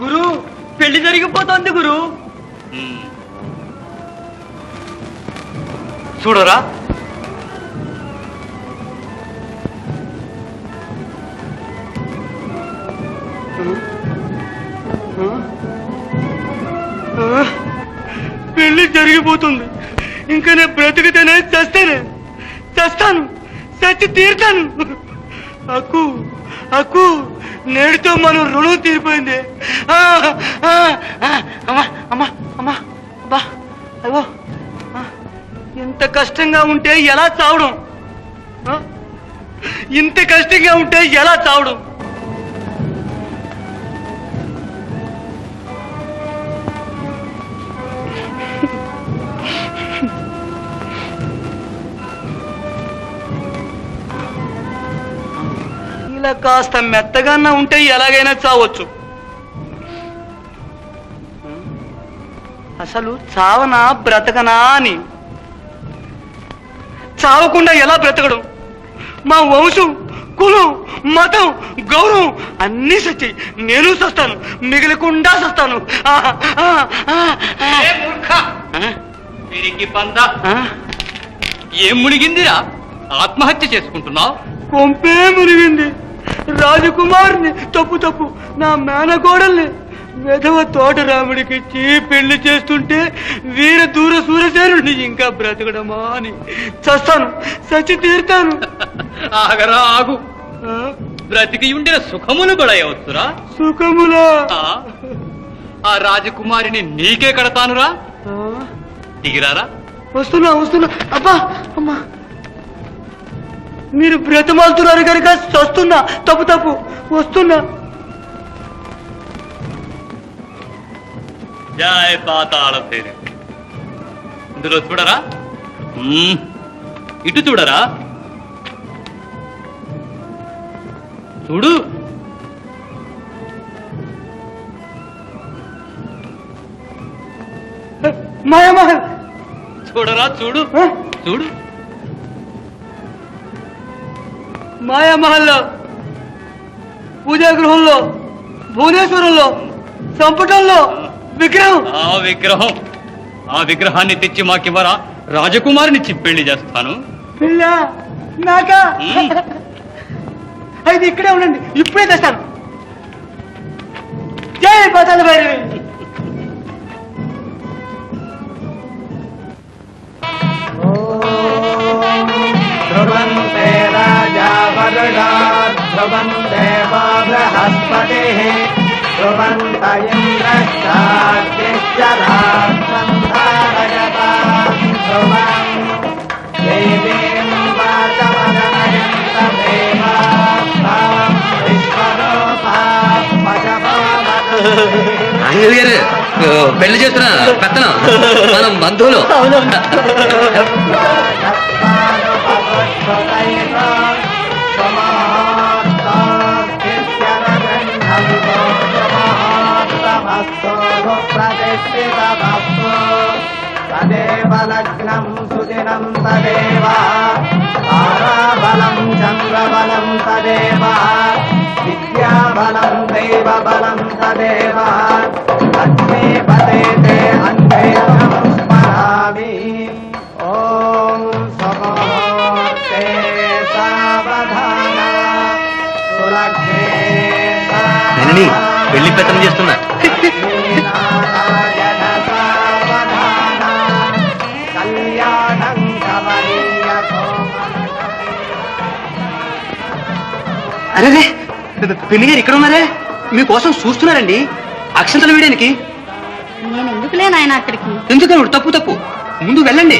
గురు పెళ్లి జరిగిపోతుంది గురు. చూడరా, పెళ్లి జరిగిపోతుంది. ఇంకా నేను బ్రతికితేనే చస్తాను, చచ్చి తీరుతాను. అక్కు అక్కు నేడుతో మనం రుణం తీరిపోయింది. అమ్మా అమ్మా అమ్మా అబ్బా అయ్యో, ఇంత కష్టంగా ఉంటే ఎలా చావడం? ఇంత కష్టంగా ఉంటే ఎలా చావడం? ఇలా కాస్త మెత్తగానే ఉంటే ఎలాగైనా చావచ్చు. అసలు చావనా బ్రతకనా అని. చావకుండా ఎలా బ్రతకడం? మా వంశం, కులం, మతం, గౌరవం అన్నీ సచ్చాయి. నేను సస్తాను, మిగలకుండా సస్తాను. ఏం మునిగిందిరా? ఆత్మహత్య చేసుకుంటున్నావు? కొంపే మునిగింది. రాజకుమార్ని తప్పు నా మేనకోడల్ని వెధవ తోటరాముడికి ఇచ్చి పెళ్లి చేస్తుంటే వీర దూర సూరసేనుడిని ఇంకా బ్రతకడమా అని చస్తాను, చచ్చి తీరుతాను. ఆగరా ఆగు. బ్రతికి ఉండిన సుఖములు గొడవచ్చురా. సుఖములా? ఆ రాజకుమారిని నీకే కడతానురా. దిగిరారా. వస్తున్నా. అబ్బా అమ్మా, మీరు బ్రతమాలుతున్నారు కనుక వస్తున్నా. తప్పు వస్తున్నా. జయ పాతాళ పేరు. ఇందులో చూడరా, ఇటు చూడరా, చూడు. మాయమహల్ చూడరా, చూడు. మాయామహల్లో, పూజాగృహంలో, భువనేశ్వరంలో, సంపుటంలో విగ్రహం. ఆ విగ్రహాన్ని తెచ్చి మాకివ్వరా. రాజకుమారినిచ్చి పెళ్లి చేస్తాను. పిల్ల నాకా? అయితే ఇక్కడే ఉండండి, ఇప్పుడే తెస్తాను. జై పాతాళ భైరవి. ధ్రువంతే రాజా వరుణాత్ ధ్రువం దేవో బృహస్పతిః ధ్రువంత ఇంద్రశ్చాగ్నిశ్చరాత్ సంధారయతాం ధ్రువం దేవీం వాచమనయంత దేవాః తాం విశ్వరూపాః పశవమతు. అంజలి గారు పెళ్లి చేస్తున్న పెత్తనం మనం బంధువులు. తదేవ లగ్నం సుదినం తదేవ తారాబలం చంద్రబలం తదేవ విద్యాబలం దైవబలం తదేవ లక్ష్మీపతే తే అన్వేషం స్మరామి. ఓం సమోస్తే సావధాన సులగ్నే పెళ్లి పెత్తనం చేస్తున్నా. అరే పెళ్లి గారు ఇక్కడ ఉన్నారే, మీకోసం చూస్తున్నారండి. అక్షంతలు వేయడానికి. నేను ఎందుకులే నాయన అక్కడికి. ఎందుకన్నాడు? తప్పు ముందు వెళ్ళండి.